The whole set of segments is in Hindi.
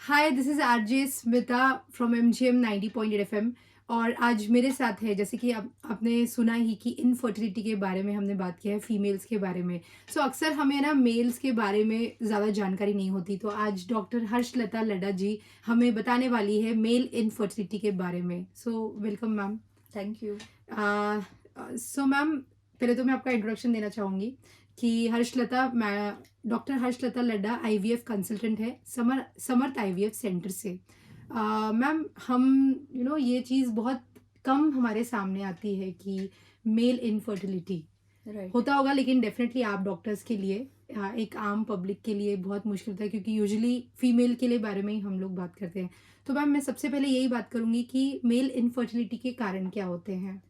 Hi, this is RJ Smita from MGM 90.8 FM. और आज मेरे साथ है, जैसे कि आपने सुना ही कि इनफर्टिलिटी के बारे में हमने बात किया है, फीमेल्स के बारे में। अक्सर हमें ना मेल्स के बारे में ज़्यादा जानकारी नहीं होती, तो आज डॉक्टर हर्षलता लड्डा जी हमें बताने वाली है मेल इनफर्टिलिटी के बारे में। Welcome ma'am. Thank you. Ma'am, पहले तो मैं आपका इंट्रोडक्शन देना चाहूँगी कि हर्षलता, मैं doctor Harshlata Ladda IVF consultant है समर्थ आईवीएफ सेंटर से। मैम, हम ये चीज़ बहुत कम हमारे सामने आती है कि मेल इनफर्टिलिटी राइट। होता होगा, लेकिन डेफिनेटली आप डॉक्टर्स के लिए, एक आम पब्लिक के लिए बहुत मुश्किल होता है, क्योंकि यूजुअली फीमेल के लिए बारे में ही हम लोग बात करते हैं। तो मैम, मैं सबसे पहले यही बात करूँगी कि मेल इनफर्टिलिटी के कारण क्या होते हैं?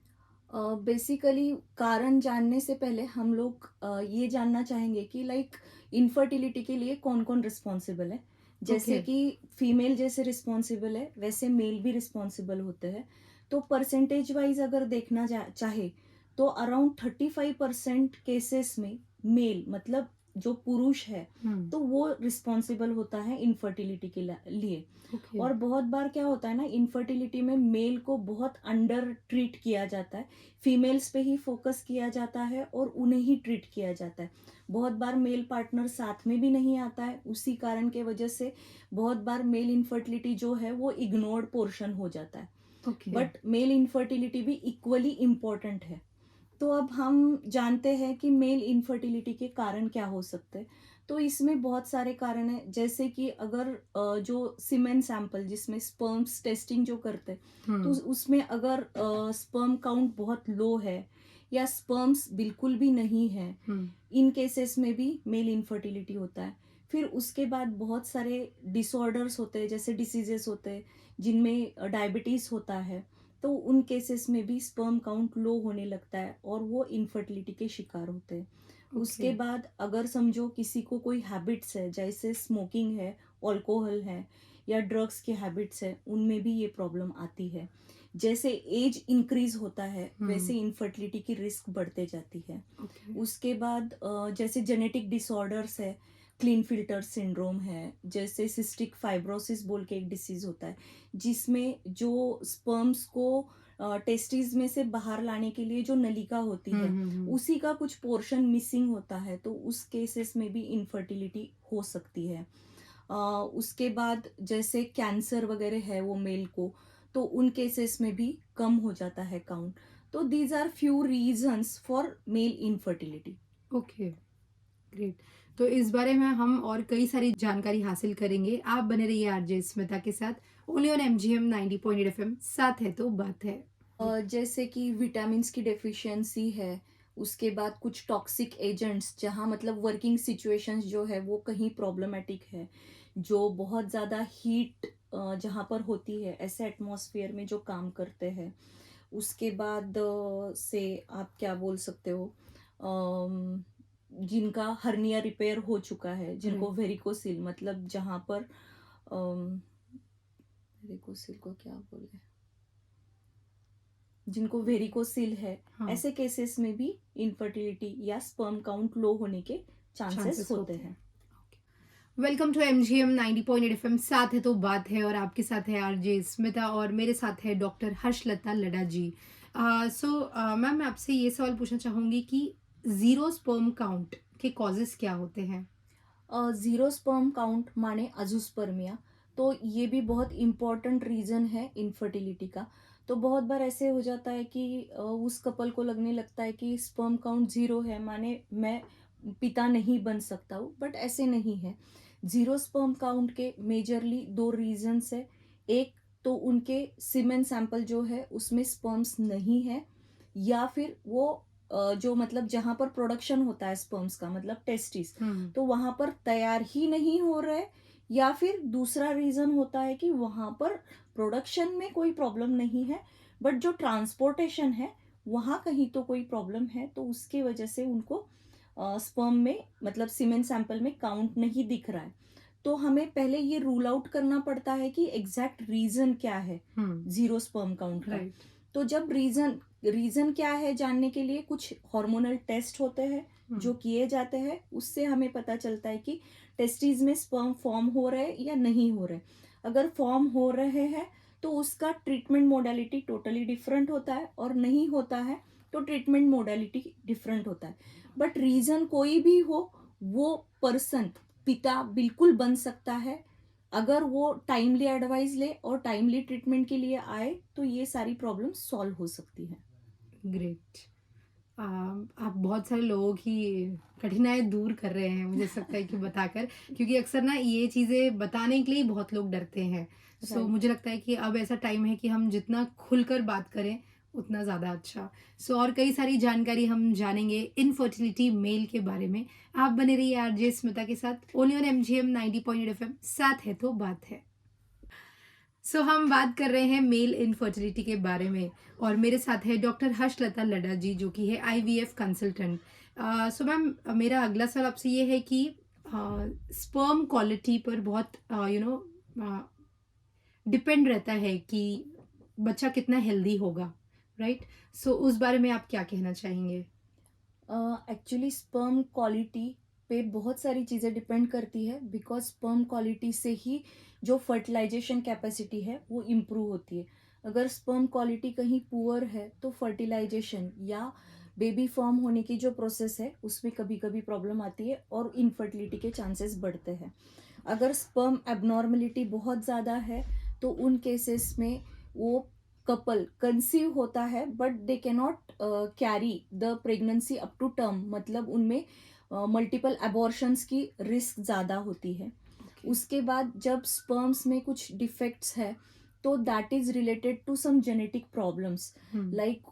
बेसिकली कारण जानने से पहले हम लोग ये जानना चाहेंगे कि लाइक इनफर्टिलिटी के लिए कौन कौन रिस्पॉन्सिबल है। ओके। जैसे कि फीमेल जैसे रिस्पॉन्सिबल है वैसे मेल भी रिस्पॉन्सिबल होते हैं। तो परसेंटेज वाइज अगर देखना चाहे तो अराउंड 35% केसेस में मेल मतलब जो पुरुष है हुँ। तो वो रिस्पॉन्सिबल होता है इनफर्टिलिटी के लिए। ओके। और बहुत बार क्या होता है ना, इनफर्टिलिटी में मेल को बहुत अंडर ट्रीट किया जाता है। फीमेल्स पे ही फोकस किया जाता है और उन्हें ही ट्रीट किया जाता है। बहुत बार मेल पार्टनर साथ में भी नहीं आता है, उसी कारण के वजह से बहुत बार मेल इनफर्टिलिटी जो है वो इग्नोर्ड पोर्शन हो जाता है। ओके। बट मेल इनफर्टिलिटी भी इक्वली इम्पोर्टेंट है। तो अब हम जानते हैं कि मेल इनफर्टिलिटी के कारण क्या हो सकते हैं। तो इसमें बहुत सारे कारण हैं, जैसे कि अगर जो सीमेन सैंपल जिसमें स्पर्म्स टेस्टिंग जो करते हैं तो हुँ। उसमें अगर स्पर्म काउंट बहुत लो है या स्पर्म्स बिल्कुल भी नहीं है, हुँ। इन केसेस में भी मेल इनफर्टिलिटी होता है। फिर उसके बाद बहुत सारे डिसऑर्डर्स होते हैं, जैसे डिसीजेस होते हैं जिनमें डायबिटीज होता है। तो उन केसेस में भी स्पर्म काउंट लो होने लगता है और वो इनफर्टिलिटी के शिकार होते हैं। ओके। उसके बाद अगर समझो किसी को कोई हैबिट्स है, जैसे स्मोकिंग है, अल्कोहल है या ड्रग्स की हैबिट्स है, उनमें भी ये प्रॉब्लम आती है। जैसे एज इंक्रीज होता है वैसे हुँ। इनफर्टिलिटी की रिस्क बढ़ते जाती है। ओके। उसके बाद जैसे जेनेटिक डिसऑर्डर्स है, क्लीन फिल्टर सिंड्रोम है, जैसे सिस्टिक फाइब्रोसिस बोल के एक डिसीज होता है जिसमें जो स्पर्म्स को टेस्टिस में से बाहर लाने के लिए जो नलिका होती हुँ, है हुँ, हुँ। उसी का कुछ पोर्शन मिसिंग होता है, तो उस केसेस में भी इनफर्टिलिटी हो सकती है। अ, उसके बाद जैसे कैंसर वगैरह है वो मेल को, तो उन केसेस में भी कम हो जाता है काउंट। तो these are few reasons for male infertility. Okay, great. तो इस बारे में हम और कई सारी जानकारी हासिल करेंगे। आप बने रहिए आरजे स्मिता के साथ, ओनली ऑन एमजीएम 90.8 एफएम। साथ है तो बात है। जैसे कि विटामिन्स की डेफिशिएंसी है, उसके बाद कुछ टॉक्सिक एजेंट्स जहाँ मतलब वर्किंग सिचुएशंस जो है वो कहीं प्रॉब्लमेटिक है, जो बहुत ज़्यादा हीट जहाँ पर होती है ऐसे एटमॉस्फेयर में जो काम करते हैं। उसके बाद से आप क्या बोल सकते हो, जिनका हर्निया रिपेयर हो चुका है, जिनको राइट। वेरिकोसिल मतलब जहाँ पर वेरिकोसिल को क्या बोले, जिनको वेरिकोसिल है, हाँ, ऐसे केसेस में भी इनफर्टिलिटी या स्पर्म काउंट लो होने के चांसेस चांसेस होते होते हैं। हैं। Welcome to MGM 90.8 FM. साथ है तो बात है, और आपके साथ है आरजे स्मिता, और मेरे साथ है डॉक्टर हर्षलता लड्डा जी। मैम, मैं आपसे ये सवाल पूछना चाहूँगी कि ज़ीरो स्पर्म काउंट के कॉजेज़ क्या होते हैं? ज़ीरो स्पर्म काउंट माने अजूस्पर्मिया, तो ये भी बहुत इम्पॉर्टेंट रीज़न है इनफर्टिलिटी का। तो बहुत बार ऐसे हो जाता है कि उस कपल को लगने लगता है कि स्पर्म काउंट ज़ीरो है माने मैं पिता नहीं बन सकता हूँ, बट ऐसे नहीं है। ज़ीरो स्पर्म काउंट के मेजरली दो रीजंस है। एक तो उनके सीमेन सैंपल जो है उसमें स्पर्म्स नहीं है, या फिर वो जो मतलब जहाँ पर प्रोडक्शन होता है स्पर्म्स का मतलब टेस्टिस, हुँ। तो वहाँ पर तैयार ही नहीं हो रहे, या फिर दूसरा रीज़न होता है कि वहाँ पर प्रोडक्शन में कोई प्रॉब्लम नहीं है, बट जो ट्रांसपोर्टेशन है वहाँ कहीं तो कोई प्रॉब्लम है, तो उसके वजह से उनको स्पर्म में मतलब सीमेन सैंपल में काउंट नहीं दिख रहा है। तो हमें पहले ये रूल आउट करना पड़ता है कि एग्जैक्ट रीज़न क्या है हुँ। ज़ीरो स्पर्म काउंट का। राइट। तो जब रीज़न रीज़न क्या है जानने के लिए कुछ हार्मोनल टेस्ट होते हैं हुँ। जो किए जाते हैं, उससे हमें पता चलता है कि टेस्टिस में स्पर्म फॉर्म हो रहे या नहीं हो रहे। अगर फॉर्म हो रहे हैं तो उसका ट्रीटमेंट मोडालिटी टोटली डिफरेंट होता है, और नहीं होता है तो ट्रीटमेंट मोडालिटी डिफरेंट होता है। बट रीज़न कोई भी हो, वो पर्सन पिता बिल्कुल बन सकता है अगर वो टाइमली एडवाइस ले और टाइमली ट्रीटमेंट के लिए आए, तो ये सारी प्रॉब्लम सॉल्व हो सकती है। ग्रेट। आप बहुत सारे लोगों की कठिनाई दूर कर रहे हैं, मुझे ऐसा लगता है कि बताकर, क्योंकि अक्सर ना ये चीज़ें बताने के लिए ही बहुत लोग डरते हैं। सो राइट। मुझे लगता है कि अब ऐसा टाइम है कि हम जितना खुलकर बात करें उतना ज़्यादा अच्छा। सो और कई सारी जानकारी हम जानेंगे इनफर्टिलिटी मेल के बारे में। आप बने रहिए आरजे स्मिता के साथ, ओनली ऑन एमजीएम 90.8 एफएम, साथ है तो बात है। हम बात कर रहे हैं मेल इनफर्टिलिटी के बारे में, और मेरे साथ है डॉक्टर हर्षलता लड्डा जी, जो कि है आईवीएफ कंसल्टेंट। मैम, मेरा अगला सवाल आपसे ये है कि स्पर्म क्वालिटी पर बहुत डिपेंड रहता है कि बच्चा कितना हेल्दी होगा, राइट? उस बारे में आप क्या कहना चाहेंगे? एक्चुअली स्पर्म क्वालिटी पे बहुत सारी चीज़ें डिपेंड करती है, बिकॉज स्पर्म क्वालिटी से ही जो फर्टिलाइजेशन कैपेसिटी है वो इम्प्रूव होती है। अगर स्पर्म क्वालिटी कहीं पुअर है तो फर्टिलाइजेशन या बेबी फॉर्म होने की जो प्रोसेस है उसमें कभी कभी प्रॉब्लम आती है और इनफर्टिलिटी के चांसेस बढ़ते हैं। अगर स्पर्म एबनॉर्मलिटी बहुत ज़्यादा है तो उन केसेस में वो कपल कंसीव होता है but they can not carry the pregnancy up to term, मतलब उनमें मल्टीपल अबॉर्शंस की रिस्क ज़्यादा होती है। उसके बाद जब स्पर्म्स में कुछ डिफेक्ट्स है तो that is related to some genetic problems, like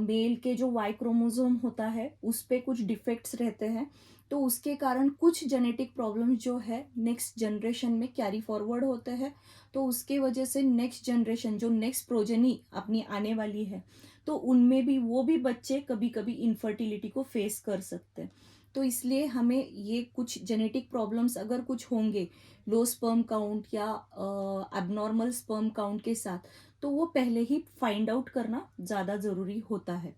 male के जो वाई क्रोमोसोम होता है उस पे कुछ डिफेक्ट्स रहते हैं, तो उसके कारण कुछ जेनेटिक प्रॉब्लम्स जो है नेक्स्ट जनरेशन में कैरी फॉरवर्ड होते हैं। तो उसके वजह से नेक्स्ट जनरेशन जो नेक्स्ट प्रोजेनी अपनी आने वाली है तो उनमें भी वो भी बच्चे कभी कभी इनफर्टिलिटी को फेस कर सकते हैं। तो इसलिए हमें ये कुछ जेनेटिक प्रॉब्लम्स अगर कुछ होंगे लो स्पर्म काउंट या एबनॉर्मल स्पर्म काउंट के साथ, तो वो पहले ही फाइंड आउट करना ज़्यादा ज़रूरी होता है।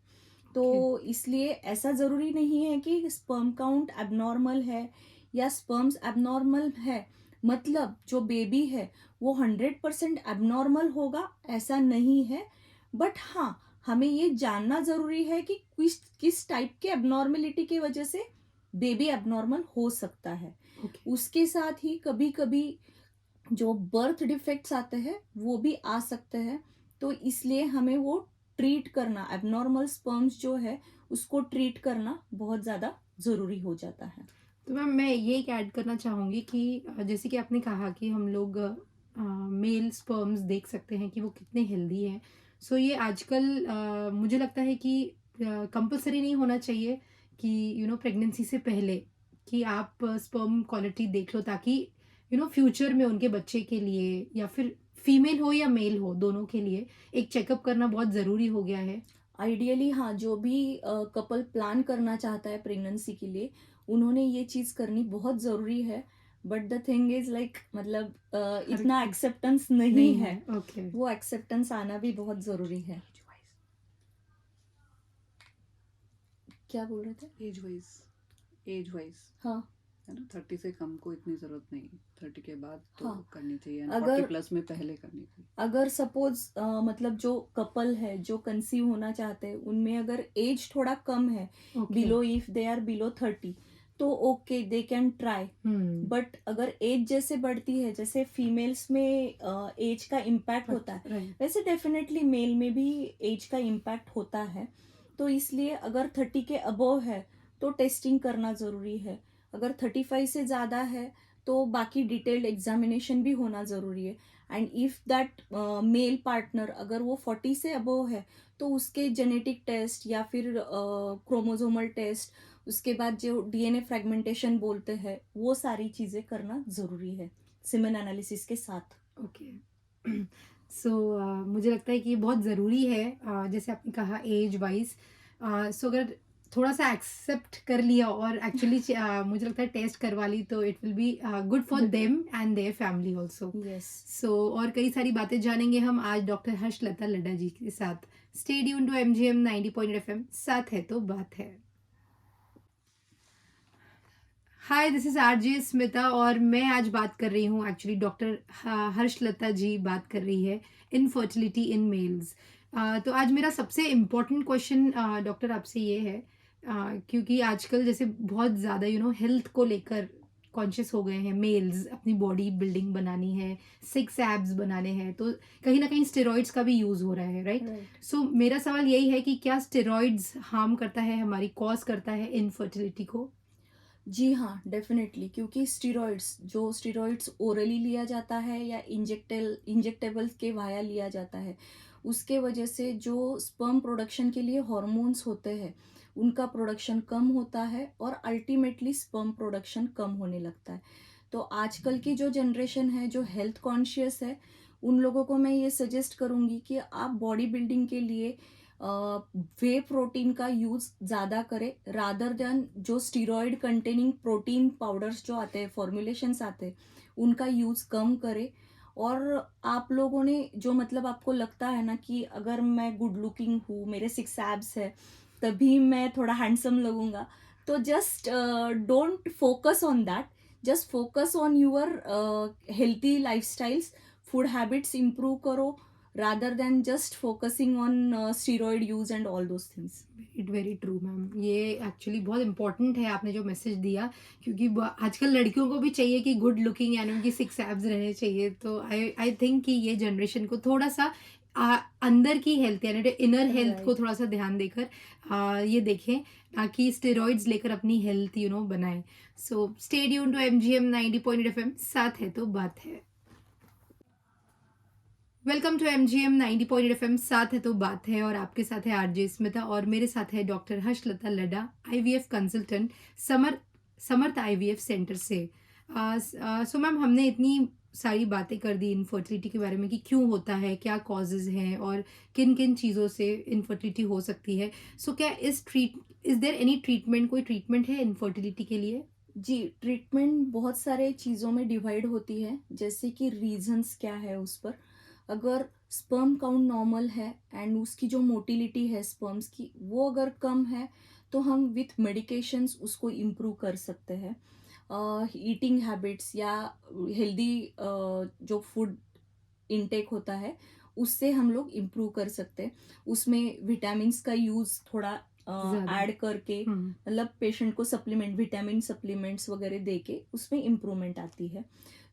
तो इसलिए ऐसा ज़रूरी नहीं है कि स्पर्म काउंट एबनॉर्मल है या स्पर्म्स एबनॉर्मल है मतलब जो बेबी है वो 100% एबनॉर्मल होगा, ऐसा नहीं है। बट हाँ, हमें ये जानना ज़रूरी है कि किस किस टाइप के एबनॉर्मेलिटी की वजह से बेबी एबनॉर्मल हो सकता है। ओके। उसके साथ ही कभी कभी जो बर्थ डिफेक्ट्स आते हैं वो भी आ सकते हैं, तो इसलिए हमें वो ट्रीट करना, एबनॉर्मल स्पर्म्स जो है उसको ट्रीट करना बहुत ज़्यादा ज़रूरी हो जाता है। तो मैम, मैं ये एक ऐड करना चाहूँगी कि जैसे कि आपने कहा कि हम लोग मेल स्पर्म्स देख सकते हैं कि वो कितने हेल्दी हैं। ये आजकल मुझे लगता है कि कंपल्सरी नहीं होना चाहिए कि प्रेगनेंसी से पहले कि आप स्पर्म क्वालिटी देख लो, ताकि फ्यूचर में उनके बच्चे के लिए, या फिर फीमेल हो या मेल हो, दोनों के लिए एक चेकअप करना बहुत ज़रूरी हो गया है। आइडियली हाँ, जो भी कपल प्लान करना चाहता है प्रेगनेंसी के लिए उन्होंने ये चीज़ करनी बहुत ज़रूरी है। But the thing is like मतलब हर इतना किस एक्सेप्टेंस नहीं नहीं है। है। ओके। वो एक्सेप्टेंस आना भी बहुत ज़रूरी है। क्या बोल रहे थे? एज वाइज हाँ। है ना, 30 से कम को इतनी जरूरत नहीं, 30 के बाद तो हाँ। करनी चाहिए, अगर 40 प्लस में पहले करनी चाहिए। अगर सपोज मतलब जो कपल है जो कंसीव होना चाहते हैं उनमें अगर एज थोड़ा कम है, okay. Below if they are below 30, तो okay they can try. But अगर एज जैसे बढ़ती है, जैसे फीमेल्स में एज का इम्पैक्ट होता है, राइट। वैसे डेफिनेटली मेल में भी एज का इम्पैक्ट होता है। तो इसलिए अगर 30 के अबव है तो टेस्टिंग करना ज़रूरी है। अगर 35 से ज़्यादा है तो बाकी डिटेल्ड एग्जामिनेशन भी होना ज़रूरी है। And if that male partner अगर वो 40 से अबव है तो उसके जेनेटिक टेस्ट या फिर क्रोमोसोमल टेस्ट, उसके बाद जो डीएनए फ्रेगमेंटेशन बोलते हैं वो सारी चीज़ें करना ज़रूरी है सीमेन एनालिसिस के साथ। ओके। मुझे लगता है कि ये बहुत ज़रूरी है, जैसे आपने कहा एज वाइज। अगर थोड़ा सा एक्सेप्ट कर लिया और एक्चुअली मुझे लगता है टेस्ट करवा ली, तो it will be good for Good. Them and their family also. Yes. और कई सारी बातें जानेंगे हम आज डॉक्टर हर्षलता लड्डा जी के साथ। Stay tuned to MGM 90.8 FM, साथ है तो बात है। Hi, this is RJ Smita और मैं आज बात कर रही हूँ एक्चुअली डॉक्टर हर्षलता जी बात कर रही है इनफर्टिलिटी इन मेल्स। तो आज मेरा सबसे इम्पोर्टेंट क्वेश्चन डॉक्टर आपसे ये है, क्योंकि आजकल जैसे बहुत ज़्यादा हेल्थ को लेकर कॉन्शियस हो गए हैं मेल्स, अपनी बॉडी बिल्डिंग बनानी है, सिक्स एब्स बनाने हैं, तो कहीं ना कहीं स्टेरॉइड्स का भी यूज़ हो रहा है, राइट? राइट। सो मेरा सवाल यही है कि क्या स्टेरॉइड्स हार्म करता है, हमारी कॉज करता है इनफर्टिलिटी को? जी हाँ, डेफ़िनेटली, क्योंकि स्टेरॉइड्स ओरली लिया जाता है या इंजेक्टेबल्स के वाया लिया जाता है, उसके वजह से जो स्पर्म प्रोडक्शन के लिए हॉर्मोन्स होते हैं, उनका प्रोडक्शन कम होता है और अल्टीमेटली स्पर्म प्रोडक्शन कम होने लगता है। तो आजकल की जो जनरेशन है, जो हेल्थ कॉन्शियस है, उन लोगों को मैं ये सजेस्ट करूँगी कि आप बॉडी बिल्डिंग के लिए वे प्रोटीन का यूज़ ज़्यादा करें रादर देन जो स्टीरॉयड कंटेनिंग प्रोटीन पाउडर्स जो आते हैं, फॉर्मुलेशंस आते हैं, उनका यूज़ कम करें। और आप लोगों ने जो मतलब आपको लगता है ना कि अगर मैं गुड लुकिंग हूँ, मेरे सिक्स एब्स है, तभी मैं थोड़ा हैंडसम लगूंगा, तो just don't focus on that. Just focus on your healthy lifestyles, food habits improve करो rather than just focusing on steroid use and all those things. It very true ma'am, ये एक्चुअली बहुत इंपॉर्टेंट है आपने जो मैसेज दिया, क्योंकि आजकल लड़कियों को भी चाहिए कि गुड लुकिंग यानी उनकी सिक्स एब्स रहने चाहिए। तो आई आई थिंक कि ये जनरेशन को थोड़ा सा अंदर की हेल्थ यानी इनर हेल्थ को Right. थोड़ा सा ध्यान देकर ये देखें, ताकि स्टेरॉइड्स लेकर अपनी हेल्थ बनाएं। So stay tuned to MGM 90.8 FM, साथ है तो बात है। वेलकम टू MGM 90.8 FM, साथ है तो बात है, और आपके साथ है आरजे स्मिता और मेरे साथ है doctor Harshlata Ladda, IVF consultant, Samarth IVF centre से। सो मैम, हमने इतनी सारी बातें कर दी इनफर्टिलिटी के बारे में कि क्यों होता है, क्या कॉजेज हैं और किन किन चीज़ों से इनफर्टिलिटी हो सकती है। सो क्या इज देयर एनी ट्रीटमेंट, कोई ट्रीटमेंट है इनफर्टिलिटी के लिए? जी, ट्रीटमेंट बहुत सारे चीज़ों में डिवाइड होती है, जैसे कि रीजंस क्या है उस पर। अगर स्पर्म काउंट नॉर्मल है एंड उसकी जो मोटिलिटी है स्पर्म्स की, वो अगर कम है, तो हम विथ मेडिकेशंस उसको इम्प्रूव कर सकते हैं। ईटिंग हैबिट्स या हेल्दी जो फूड इनटेक होता है, उससे हम लोग इम्प्रूव कर सकते हैं। उसमें विटामिन्स का यूज़ थोड़ा ज़्यादा। ऐड करके, मतलब पेशेंट को विटामिन सप्लीमेंट्स वगैरह दे के उसमें इम्प्रूवमेंट आती है।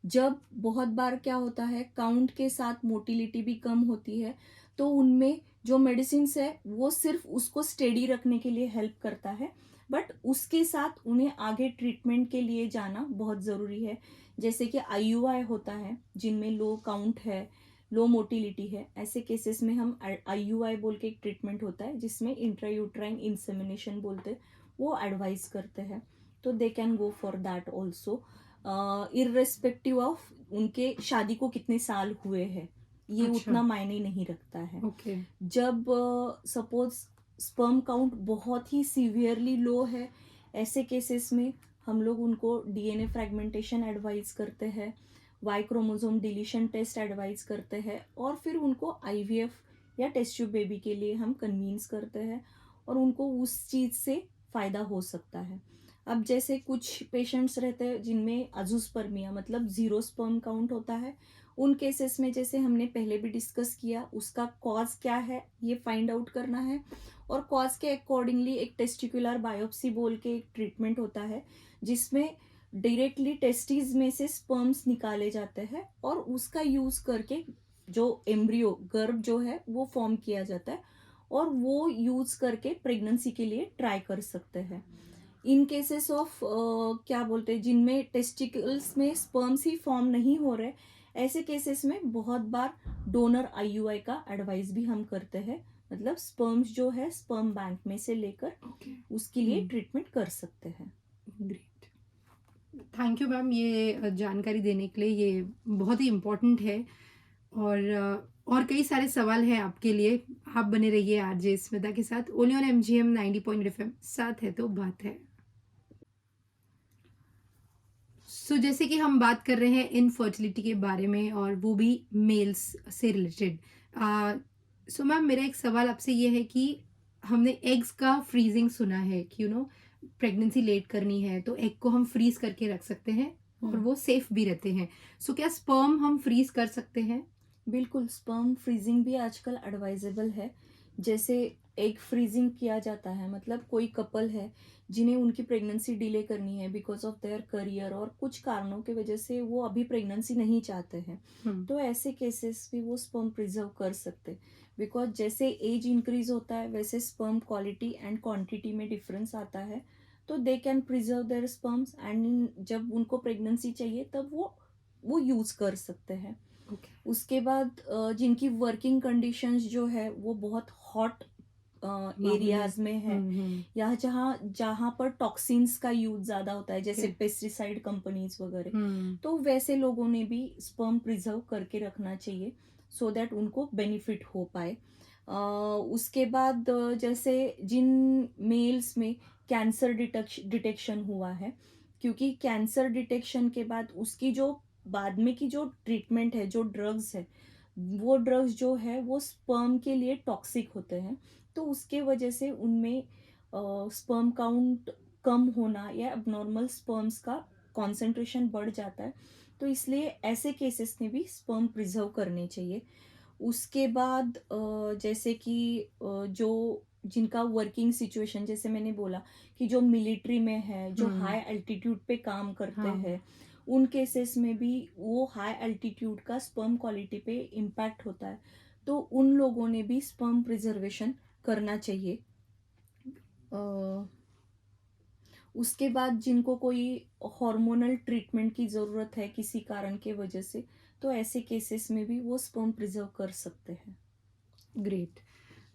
जब बहुत बार क्या होता है, काउंट के साथ मोटिलिटी भी कम होती है, तो उनमें जो मेडिसिन्स है वो सिर्फ उसको स्टेडी रखने के लिए हेल्प करता है, बट उसके साथ उन्हें आगे ट्रीटमेंट के लिए जाना बहुत ज़रूरी है। जैसे कि IUI होता है, जिनमें लो काउंट है, लो मोटिलिटी है, ऐसे केसेस में हम IUI बोल के एक ट्रीटमेंट होता है जिसमें इंट्रायूट्राइन इंसेमिनेशन बोलते हैं, वो एडवाइस करते हैं। तो they can go for that also, irrespective of उनके शादी को कितने साल हुए हैं, ये अच्छा। उतना मायने नहीं रखता है। ओके। जब सपोज स्पर्म काउंट बहुत ही सीवियरली लो है, ऐसे केसेस में हम लोग उनको DNA फ्रेगमेंटेशन एडवाइस करते हैं, Y chromosome deletion test advice करते हैं, और फिर उनको IVF या टेस्ट ट्यूब बेबी के लिए हम कन्वींस करते हैं, और उनको उस चीज़ से फ़ायदा हो सकता है। अब जैसे कुछ पेशेंट्स रहते हैं जिनमें अजूस्पर्मिया मतलब ज़ीरो स्पर्म काउंट होता है, उन केसेस में जैसे हमने पहले भी डिस्कस किया, उसका कॉज क्या है ये फाइंड आउट करना है, और कॉज के अकॉर्डिंगली एक टेस्टिकुलर बायोप्सी बोल के एक ट्रीटमेंट होता है, जिसमें डायरेक्टली टेस्टिस में से स्पर्म्स निकाले जाते हैं और उसका यूज़ करके जो एम्ब्रियो गर्भ जो है वो फॉर्म किया जाता है, और वो यूज़ करके प्रेगनेंसी के लिए ट्राई कर सकते हैं। इन केसेस ऑफ क्या बोलते हैं, जिनमें टेस्टिकल्स में स्पर्म्स ही फॉर्म नहीं हो रहे, ऐसे केसेस में बहुत बार डोनर IUI का एडवाइस भी हम करते हैं, मतलब स्पर्म्स जो है स्पर्म बैंक में से लेकर ओके। उसके लिए ट्रीटमेंट कर सकते हैं। ग्रेट, थैंक यू मैम, ये जानकारी देने के लिए, ये बहुत ही इम्पोर्टेंट है। और कई सारे सवाल हैं आपके लिए, आप बने रहिए आरजे स्मिता के साथ, ओनली ऑन MGM 90.8 FM, साथ है तो बात है। सो जैसे कि हम बात कर रहे हैं इनफर्टिलिटी के बारे में, और वो भी मेल्स से रिलेटेड। सो मैम, मेरा एक सवाल आपसे ये है कि हमने एग्स का फ्रीजिंग सुना है कि प्रेगनेंसी लेट करनी है तो एग को हम फ्रीज करके रख सकते हैं और हम्म, वो सेफ भी रहते हैं। सो क्या स्पर्म हम फ्रीज कर सकते हैं? बिल्कुल स्पर्म फ्रीजिंग भी आजकल एडवाइजेबल है। जैसे एग फ्रीजिंग किया जाता है, मतलब कोई कपल है जिन्हें उनकी प्रेगनेंसी डिले करनी है बिकॉज ऑफ देयर करियर और कुछ कारणों की वजह से वो अभी प्रेगनेंसी नहीं चाहते हैं, हम्म। तो ऐसे केसेस भी वो स्पर्म प्रिजर्व कर सकते। बिकॉज जैसे एज इंक्रीज होता है वैसे स्पर्म क्वालिटी एंड क्वांटिटी में डिफरेंस आता है, तो they can preserve there sperms and जब उनको प्रेगनेंसी चाहिए तब वो यूज़ कर सकते हैं। ओके। उसके बाद जिनकी वर्किंग कंडीशंस जो है वो बहुत हॉट मामले। एरियाज में है, या जहाँ जहाँ पर टॉक्सिन्स का यूज ज़्यादा होता है जैसे ओके। पेस्टिसाइड कंपनीज वगैरह, हम्म। तो वैसे लोगों ने भी स्पर्म प्रिजर्व करके रखना चाहिए सो दैट उनको बेनिफिट हो पाए। उसके बाद जैसे जिन मेल्स में कैंसर डिटेक्शन हुआ है, क्योंकि कैंसर डिटेक्शन के बाद उसकी जो बाद में की जो ट्रीटमेंट है, जो ड्रग्स है, वो ड्रग्स जो है वो स्पर्म के लिए टॉक्सिक होते हैं, तो उसके वजह से उनमें स्पर्म काउंट कम होना या abnormal स्पर्म्स का कॉन्सेंट्रेशन बढ़ जाता है, तो इसलिए ऐसे केसेस में भी स्पर्म प्रिजर्व करने चाहिए। उसके बाद जैसे कि जो जिनका वर्किंग सिचुएशन, जैसे मैंने बोला कि जो मिलिट्री में है, जो हम्म। हाई एल्टीट्यूड पे काम करते हाँ। हैं, उन केसेस में भी वो हाई एल्टीट्यूड का स्पर्म क्वालिटी पे इम्पैक्ट होता है, तो उन लोगों ने भी स्पर्म प्रिजर्वेशन करना चाहिए। अ, उसके बाद जिनको कोई हार्मोनल ट्रीटमेंट की ज़रूरत है किसी कारण के वजह से, तो ऐसे केसेस में भी वो स्पर्म प्रिजर्व कर सकते हैं। ग्रेट।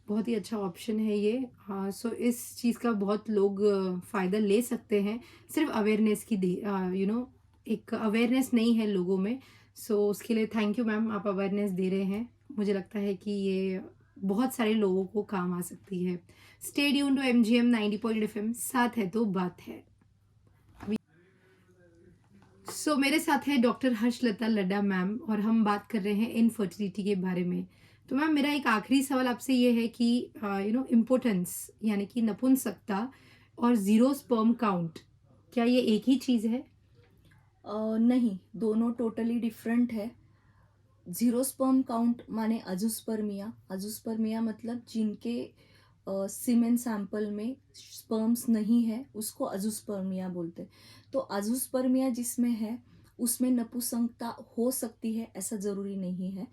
बहुत ही अच्छा ऑप्शन है ये। हाँ, सो इस चीज़ का बहुत लोग फ़ायदा ले सकते हैं। सिर्फ अवेयरनेस की एक अवेयरनेस नहीं है लोगों में। सो उसके लिए थैंक यू मैम, आप अवेयरनेस दे रहे हैं। मुझे लगता है कि ये बहुत सारे लोगों को काम आ सकती है। Stay tuned to MGM 90 FM, साथ है तो बात है। सो मेरे साथ है डॉक्टर हर्षलता लड्डा मैम और हम बात कर रहे हैं इनफर्टिलिटी के बारे में। तो मैम मेरा एक आखिरी सवाल आपसे ये है कि इम्पोर्टेंस यानी कि नपुंसकता और ज़ीरो स्पर्म काउंट, क्या ये एक ही चीज़ है? नहीं, दोनों टोटली डिफरेंट है। जीरो स्पर्म काउंट माने अजूस्पर्मिया। अजूस्पर्मिया मतलब जिनके सीमेन सैंपल में स्पर्म्स नहीं है उसको अजूस्पर्मिया बोलते हैं। तो अजूस्पर्मिया जिसमें है उसमें नपुंसकता हो सकती है, ऐसा ज़रूरी नहीं है।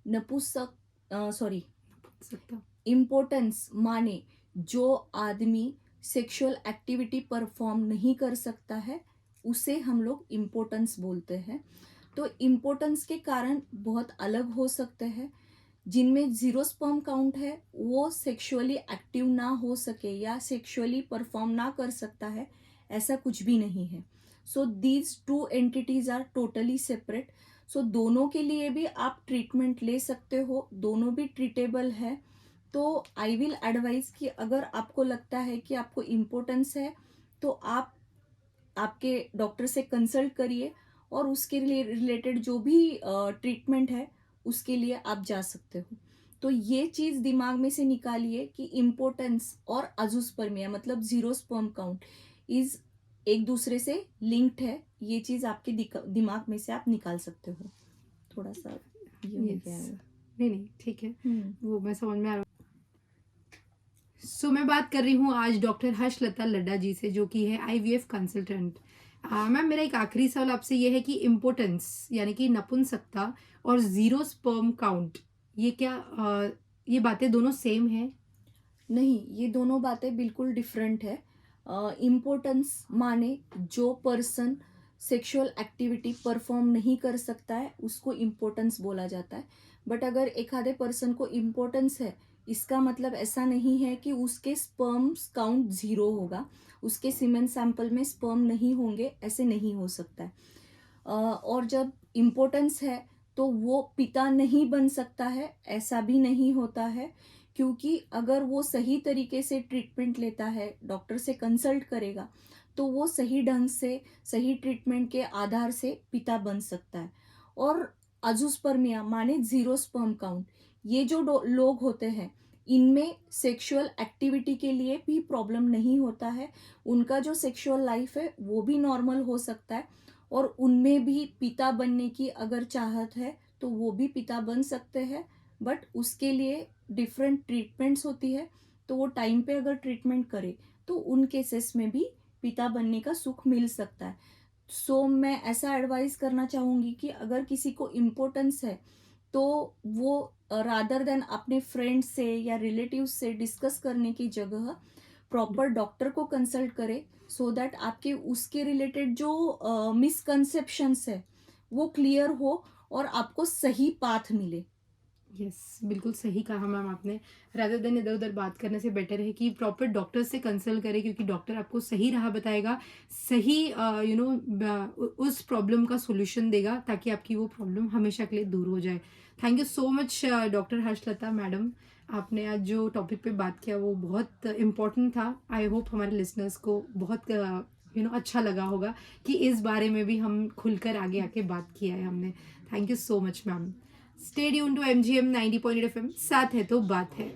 नपुंसक सॉरी नपुंसकता। इम्पोर्टेंस माने जो आदमी सेक्सुअल एक्टिविटी परफॉर्म नहीं कर सकता है उसे हम लोग इम्पोर्टेंस बोलते हैं। तो इम्पोर्टेंस के कारण बहुत अलग हो सकते हैं। जिनमें ज़ीरो स्पर्म काउंट है वो सेक्सुअली एक्टिव ना हो सके या सेक्सुअली परफॉर्म ना कर सकता है, ऐसा कुछ भी नहीं है। So these two entities are totally separate. So दोनों के लिए भी आप ट्रीटमेंट ले सकते हो, दोनों भी ट्रीटेबल है। तो आई विल एडवाइज कि अगर आपको लगता है कि आपको इम्पोर्टेंस है तो आप आपके डॉक्टर से कंसल्ट करिए और उसके लिए रिलेटेड जो भी ट्रीटमेंट है उसके लिए आप जा सकते हो। तो ये चीज़ दिमाग में से निकालिए कि इम्पोर्टेंस और अजूस्पर्मिया मतलब ज़ीरो स्पर्म काउंट इज एक दूसरे से लिंक्ड है। ये चीज़ आपके दिमाग में से आप निकाल सकते हो। थोड़ा सा ये हो गया यस। है। नहीं नहीं, ठीक है। हम्म। वो मैं समझ में आ रहा हूँ। सो मैं बात कर रही हूँ आज डॉक्टर हर्षलता लड्डा जी से, जो कि है आईवीएफ कंसल्टेंट। मैम मेरा एक आखिरी सवाल आपसे ये है कि इम्पोर्टेंस यानी कि नपुंसकता और ज़ीरो स्पर्म काउंट, ये क्या ये बातें दोनों सेम है? नहीं, ये दोनों बातें बिल्कुल डिफरेंट है। इम्पोर्टेंस माने जो पर्सन सेक्सुअल एक्टिविटी परफॉर्म नहीं कर सकता है उसको इम्पोर्टेंस बोला जाता है। बट अगर एक आधे पर्सन को इम्पोर्टेंस है, इसका मतलब ऐसा नहीं है कि उसके स्पर्म्स काउंट ज़ीरो होगा, उसके सीमेन सैंपल में स्पर्म नहीं होंगे, ऐसे नहीं हो सकता है। और जब इम्पोर्टेंस है तो वो पिता नहीं बन सकता है, ऐसा भी नहीं होता है, क्योंकि अगर वो सही तरीके से ट्रीटमेंट लेता है, डॉक्टर से कंसल्ट करेगा, तो वो सही ढंग से सही ट्रीटमेंट के आधार से पिता बन सकता है। और अजूस्पर्मिया माने ज़ीरो स्पर्म काउंट, ये जो लोग होते हैं इनमें सेक्सुअल एक्टिविटी के लिए भी प्रॉब्लम नहीं होता है, उनका जो सेक्सुअल लाइफ है वो भी नॉर्मल हो सकता है, और उनमें भी पिता बनने की अगर चाहत है तो वो भी पिता बन सकते हैं, बट उसके लिए डिफरेंट ट्रीटमेंट्स होती है, तो वो टाइम पे अगर ट्रीटमेंट करे तो उन केसेस में भी पिता बनने का सुख मिल सकता है। सो मैं ऐसा एडवाइस करना चाहूँगी कि अगर किसी को इम्पोर्टेंस है तो वो रादर देन अपने फ्रेंड्स से या रिलेटिव्स से डिस्कस करने की जगह प्रॉपर डॉक्टर को कंसल्ट करे, सो दैट आपके उसके रिलेटेड जो मिसकंसेप्शंस है वो क्लियर हो और आपको सही पाथ मिले। यस, बिल्कुल सही कहा मैम आपने। रादर देन इधर-उधर बात करने से बेटर है कि प्रॉपर डॉक्टर से कंसल्ट करें, क्योंकि डॉक्टर आपको सही राह बताएगा, सही उस प्रॉब्लम का सॉल्यूशन देगा, ताकि आपकी वो प्रॉब्लम हमेशा के लिए दूर हो जाए। Thank you so much doctor Harshlata madam, आपने आज जो टॉपिक पे बात किया वो बहुत इम्पोर्टेंट था। आई होप हमारे लिसनर्स को बहुत अच्छा लगा होगा कि इस बारे में भी हम खुलकर आगे आके बात किया है हमने। Thank you so much ma'am. Stay tune to MGM 90.8 FM, साथ है तो बात है।